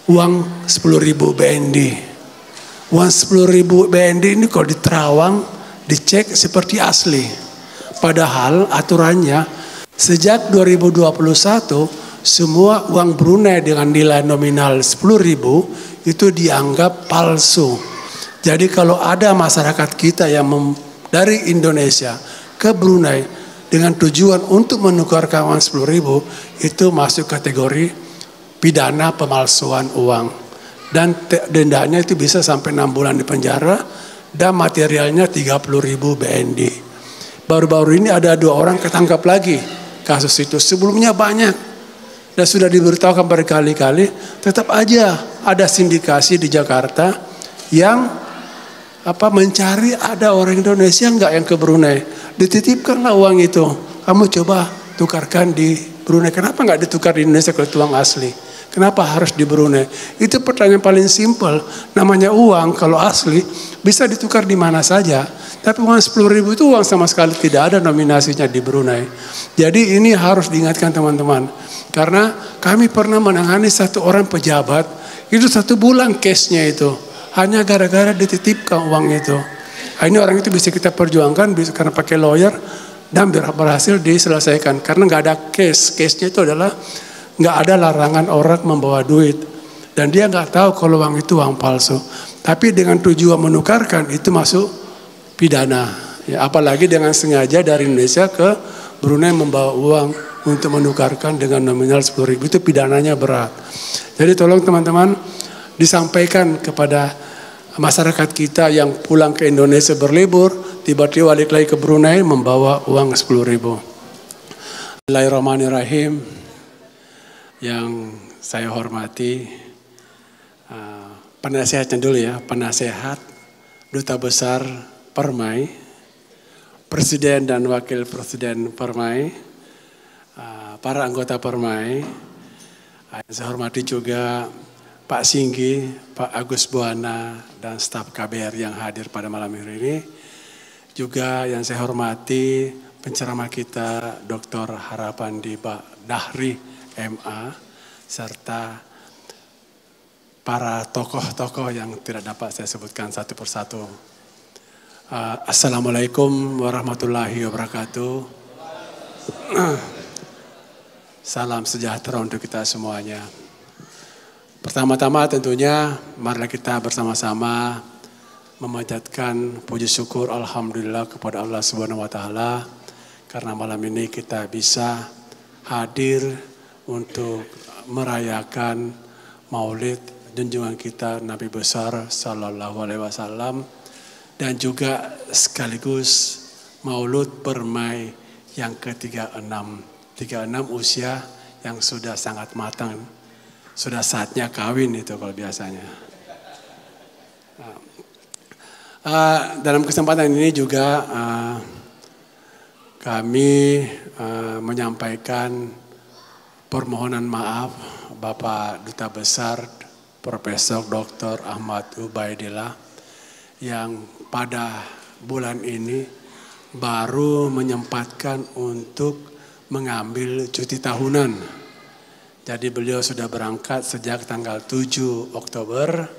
uang 10.000 BND. Uang 10.000 BND ini kalau di Terawang dicek seperti asli. Padahal aturannya sejak 2021 semua uang Brunei dengan nilai nominal 10.000 itu dianggap palsu. Jadi kalau ada masyarakat kita yang dari Indonesia ke Brunei dengan tujuan untuk menukarkan uang 10.000 itu masuk kategori pidana pemalsuan uang. Dan dendanya itu bisa sampai 6 bulan di penjara dan materialnya 30.000 BND. Baru-baru ini ada 2 orang ketangkap lagi kasus itu. Sebelumnya banyak dan sudah diberitahukan berkali-kali, tetap aja ada sindikasi di Jakarta yang mencari ada orang Indonesia enggak yang ke Brunei. Dititipkanlah uang itu. Kamu coba tukarkan di Brunei. Kenapa enggak ditukar di Indonesia kalau itu uang asli? Kenapa harus di Brunei? Itu pertanyaan paling simpel. Namanya uang kalau asli bisa ditukar di mana saja. Tapi uang 10.000 itu uang sama sekali tidak ada nominasinya di Brunei. Jadi ini harus diingatkan teman-teman. Karena kami pernah menangani satu orang pejabat. Itu 1 bulan case-nya itu. Hanya gara-gara dititipkan uang itu. Ini orang itu bisa kita perjuangkan bisa karena pakai lawyer dan berhasil diselesaikan. Karena nggak ada case. Case-nya itu adalah nggak ada larangan orang membawa duit. Dan dia nggak tahu kalau uang itu uang palsu. Tapi dengan tujuan menukarkan itu masuk pidana. Ya, apalagi dengan sengaja dari Indonesia ke Brunei membawa uang untuk menukarkan dengan nominal 10.000 itu pidananya berat. Jadi tolong teman-teman disampaikan kepada masyarakat kita yang pulang ke Indonesia berlibur, tiba-tiba balik lagi ke Brunei membawa uang 10.000. Bismillahirrahmanirrahim. Yang saya hormati penasehatnya dulu ya, penasehat Duta Besar Permai, Presiden dan Wakil Presiden Permai, para anggota Permai, saya hormati juga Pak Singgi, Pak Agus Buana, dan staf KBR yang hadir pada malam hari ini. Juga yang saya hormati penceramah kita Dr. Harapandi Pak Dahri MA, serta para tokoh-tokoh yang tidak dapat saya sebutkan satu persatu. Assalamualaikum warahmatullahi wabarakatuh. Salam sejahtera untuk kita semuanya. Pertama-tama tentunya marilah kita bersama-sama memanjatkan puji syukur alhamdulillah kepada Allah Subhanahu wa taala karena malam ini kita bisa hadir untuk merayakan Maulid junjungan kita Nabi besar sallallahu alaihi wasallam dan juga sekaligus Maulud Permai yang ke-36. 36 usia yang sudah sangat matang. Sudah saatnya kawin itu kalau biasanya. Dalam kesempatan ini juga kami menyampaikan permohonan maaf Bapak Duta Besar Profesor Dr. Ahmad Ubaidillah yang pada bulan ini baru menyempatkan untuk mengambil cuti tahunan. Jadi beliau sudah berangkat sejak tanggal 7 Oktober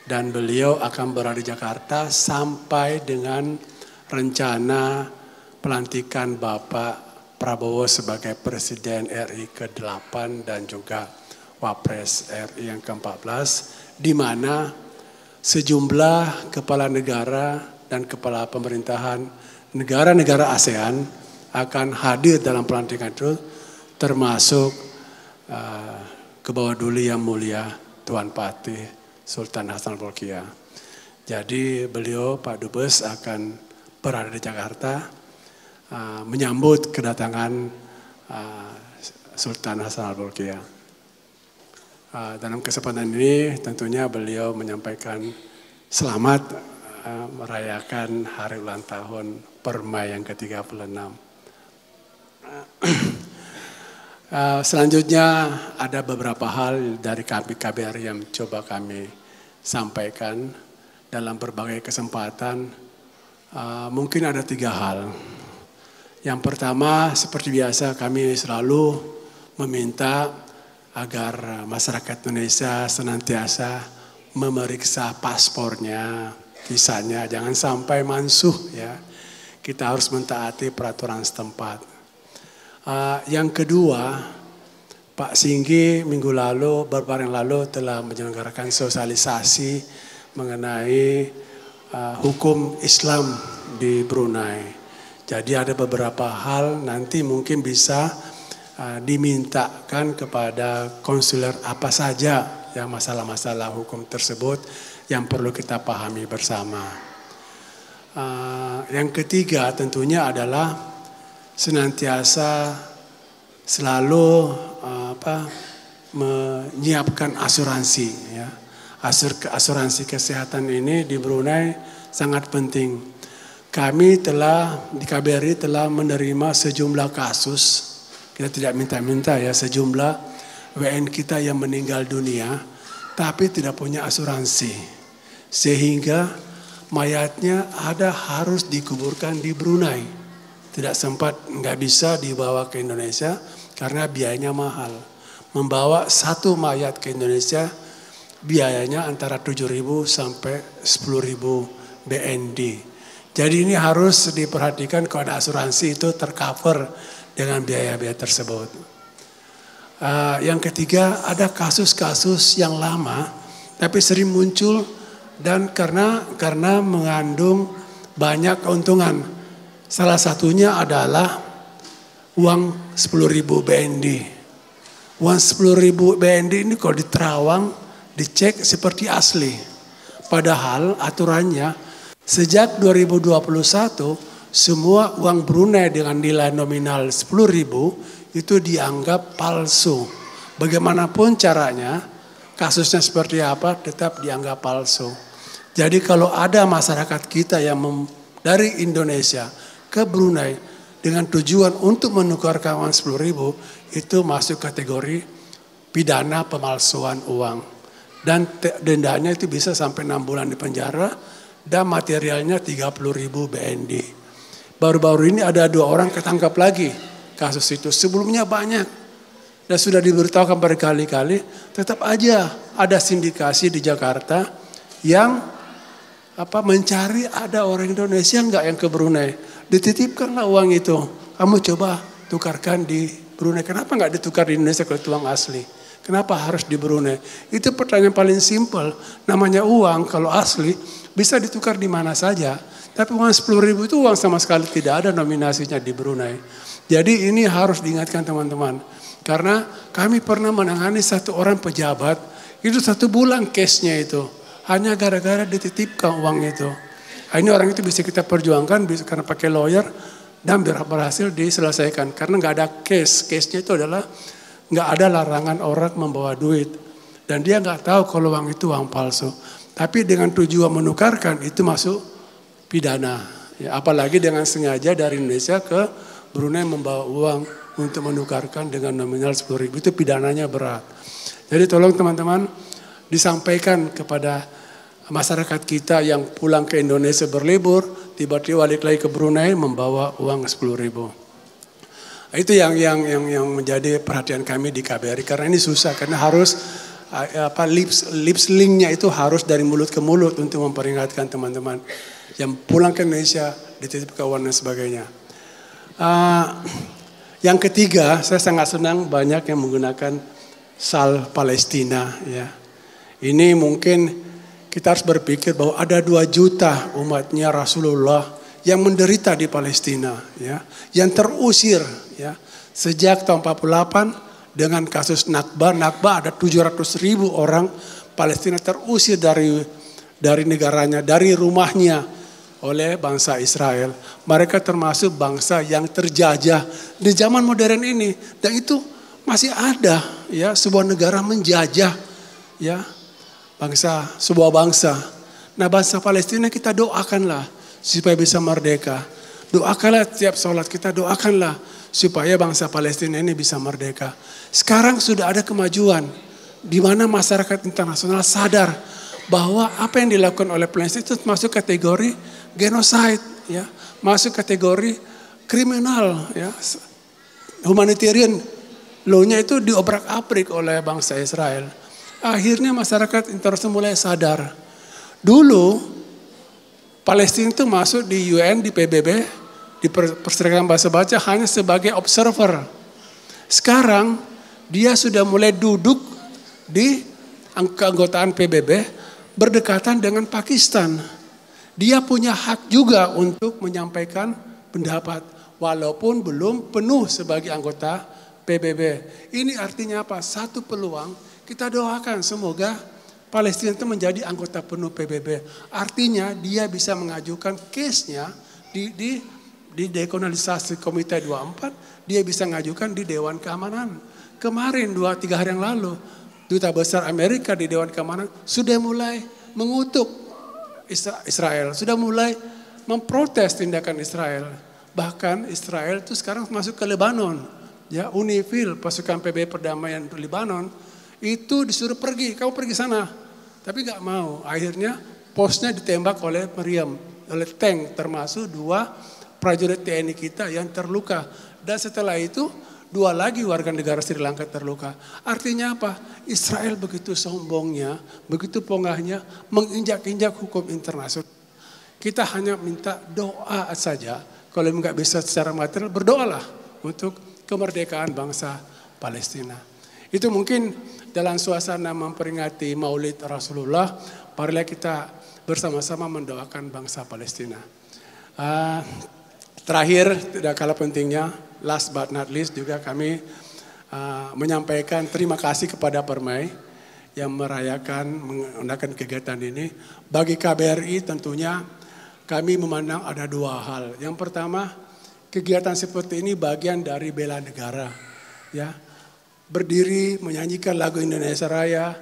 dan beliau akan berada di Jakarta sampai dengan rencana pelantikan Bapak Prabowo sebagai Presiden RI ke-8 dan juga Wapres RI yang ke-14, di mana sejumlah kepala negara dan kepala pemerintahan negara-negara ASEAN akan hadir dalam pelantikan itu, termasuk ke bawah duli yang mulia Tuan Patih Sultan Hasan Bolkiah. Jadi beliau Pak Dubes akan berada di Jakarta menyambut kedatangan Sultan Hasan Bolkiah. Dalam kesempatan ini tentunya beliau menyampaikan selamat merayakan hari ulang tahun Permai yang ke-36. Selanjutnya ada beberapa hal dari KBR yang coba kami sampaikan dalam berbagai kesempatan. Mungkin ada 3 hal. Yang pertama seperti biasa kami selalu meminta agar masyarakat Indonesia senantiasa memeriksa paspornya, visanya, jangan sampai mansuh ya. Kita harus mentaati peraturan setempat. Yang kedua, Pak Singgi minggu lalu, beberapa hari yang lalu telah menyelenggarakan sosialisasi mengenai hukum Islam di Brunei. Jadi ada beberapa hal nanti mungkin bisa dimintakan kepada konsuler apa saja yang masalah-masalah hukum tersebut yang perlu kita pahami bersama. Yang ketiga tentunya adalah senantiasa selalu menyiapkan asuransi. Ya. Asuransi kesehatan ini di Brunei sangat penting. Kami di KBRI telah menerima sejumlah kasus, kita tidak minta-minta ya, sejumlah WN kita yang meninggal dunia, tapi tidak punya asuransi. Sehingga mayatnya harus dikuburkan di Brunei. Tidak sempat, nggak bisa dibawa ke Indonesia karena biayanya mahal. Membawa satu mayat ke Indonesia biayanya antara 7.000 sampai 10.000 BND. Jadi ini harus diperhatikan kalau ada asuransi itu tercover dengan biaya-biaya tersebut. Yang ketiga ada kasus-kasus yang lama tapi sering muncul dan karena mengandung banyak keuntungan. Salah satunya adalah uang 10.000 BND. Uang 10.000 BND ini kalau di Terawang dicek seperti asli. Padahal aturannya sejak 2021 semua uang Brunei dengan nilai nominal 10.000 itu dianggap palsu. Bagaimanapun caranya, kasusnya seperti apa tetap dianggap palsu. Jadi kalau ada masyarakat kita yang dari Indonesia ke Brunei dengan tujuan untuk menukarkan uang 10.000 itu masuk kategori pidana pemalsuan uang. Dan dendanya itu bisa sampai 6 bulan di penjara dan materialnya 30.000 BND. Baru-baru ini ada 2 orang ketangkap lagi kasus itu. Sebelumnya banyak dan sudah diberitahukan berkali-kali, tetap aja ada sindikasi di Jakarta yang mencari ada orang Indonesia enggak yang ke Brunei. Dititipkanlah uang itu. Kamu coba tukarkan di Brunei. Kenapa enggak ditukar di Indonesia kalau itu uang asli? Kenapa harus di Brunei? Itu pertanyaan paling simpel. Namanya uang kalau asli bisa ditukar di mana saja. Tapi uang 10.000 itu uang sama sekali tidak ada nominasinya di Brunei. Jadi ini harus diingatkan teman-teman. Karena kami pernah menangani satu orang pejabat. Itu 1 bulan case-nya itu. Hanya gara-gara dititipkan uang itu. Ini orang itu bisa kita perjuangkan karena pakai lawyer. Dan berhasil diselesaikan. Karena nggak ada case. Case-nya itu adalah nggak ada larangan orang membawa duit. Dan dia nggak tahu kalau uang itu uang palsu. Tapi dengan tujuan menukarkan itu masuk pidana. Ya, apalagi dengan sengaja dari Indonesia ke Brunei membawa uang untuk menukarkan dengan nominal 10.000 itu pidananya berat. Jadi tolong teman-teman disampaikan kepada masyarakat kita yang pulang ke Indonesia berlibur, tiba-tiba balik lagi ke Brunei membawa uang 10.000. Itu yang menjadi perhatian kami di KBRI karena ini susah karena harus lips linknya itu harus dari mulut ke mulut untuk memperingatkan teman-teman yang pulang ke Indonesia dititip ke uang dan sebagainya. Yang ketiga, saya sangat senang banyak yang menggunakan sal Palestina. Ya. Ini mungkin kita harus berpikir bahwa ada 2 juta umatnya Rasulullah yang menderita di Palestina, ya, yang terusir, ya, sejak tahun 48 dengan kasus Nakba. Nakba ada 700.000 orang Palestina terusir dari negaranya, dari rumahnya oleh bangsa Israel. Mereka termasuk bangsa yang terjajah di zaman modern ini. Dan itu masih ada ya sebuah negara menjajah ya sebuah bangsa. Nah bangsa Palestina kita doakanlah supaya bisa merdeka. Doakanlah tiap sholat kita doakanlah supaya bangsa Palestina ini bisa merdeka. Sekarang sudah ada kemajuan di mana masyarakat internasional sadar bahwa apa yang dilakukan oleh Palestina itu masuk kategori genocide, ya, masuk kategori kriminal, ya, humanitarian Law-nya itu diobrak-abrik oleh bangsa Israel. Akhirnya masyarakat internasional mulai sadar. Dulu Palestina itu masuk di UN, di PBB, di Perserikatan Bangsa Baca hanya sebagai observer. Sekarang dia sudah mulai duduk di keanggotaan PBB berdekatan dengan Pakistan. Dia punya hak juga untuk menyampaikan pendapat walaupun belum penuh sebagai anggota PBB. Ini artinya apa? Satu peluang, kita doakan semoga Palestina itu menjadi anggota penuh PBB. Artinya dia bisa mengajukan case-nya di dekolonialisasi Komite 24, dia bisa mengajukan di Dewan Keamanan. Kemarin 2-3 hari yang lalu, Duta Besar Amerika di Dewan Keamanan sudah mulai mengutuk Israel, sudah mulai memprotes tindakan Israel. Bahkan Israel itu sekarang masuk ke Lebanon. Ya, UNIFIL, pasukan PBB perdamaian untuk Lebanon, itu disuruh pergi, kamu pergi sana. Tapi nggak mau. Akhirnya posnya ditembak oleh meriam, oleh tank, termasuk 2 prajurit TNI kita yang terluka. Dan setelah itu 2 lagi warga negara Sri Lanka terluka. Artinya apa? Israel begitu sombongnya, begitu pongahnya, menginjak-injak hukum internasional. Kita hanya minta doa saja. Kalau nggak bisa secara material, berdoalah untuk kemerdekaan bangsa Palestina. Itu mungkin dalam suasana memperingati Maulid Rasulullah, marilah kita bersama-sama mendoakan bangsa Palestina. Terakhir, tidak kalah pentingnya, last but not least juga kami menyampaikan terima kasih kepada Permai yang mengadakan kegiatan ini. Bagi KBRI tentunya kami memandang ada 2 hal. Yang pertama, kegiatan seperti ini bagian dari bela negara. Ya, berdiri menyanyikan lagu Indonesia Raya,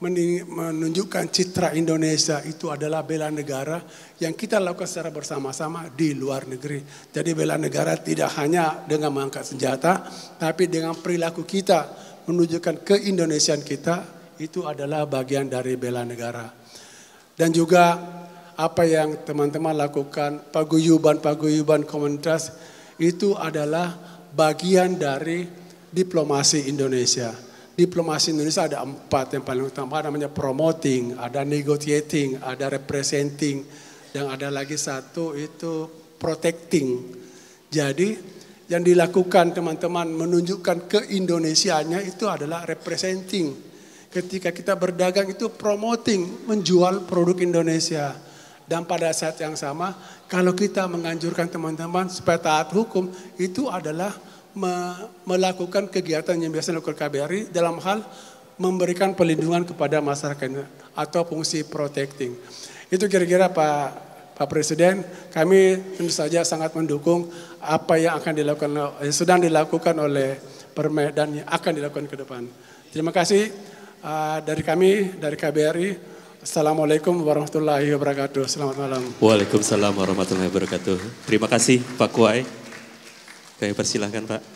menunjukkan citra Indonesia itu adalah bela negara yang kita lakukan secara bersama-sama di luar negeri. Jadi bela negara tidak hanya dengan mengangkat senjata, tapi dengan perilaku kita menunjukkan keindonesiaan kita, itu adalah bagian dari bela negara. Dan juga apa yang teman-teman lakukan, paguyuban komunitas, itu adalah bagian dari diplomasi Indonesia. Diplomasi Indonesia ada 4 yang paling utama, namanya promoting, ada negotiating, ada representing, dan ada lagi 1 itu protecting. Jadi yang dilakukan teman-teman menunjukkan keindonesiaannya itu adalah representing. Ketika kita berdagang itu promoting, menjual produk Indonesia. Dan pada saat yang sama, kalau kita menganjurkan teman-teman supaya taat hukum, itu adalah melakukan kegiatan yang biasa dilakukan KBRI dalam hal memberikan perlindungan kepada masyarakat atau fungsi protecting. Itu kira-kira Pak Presiden, kami tentu saja sangat mendukung apa yang akan dilakukan, sedang dilakukan oleh Permai dan yang akan dilakukan ke depan. Terima kasih dari kami, dari KBRI. Assalamualaikum warahmatullahi wabarakatuh. Selamat malam. Waalaikumsalam warahmatullahi wabarakatuh. Terima kasih Pak Kuai. Kami persilahkan Pak.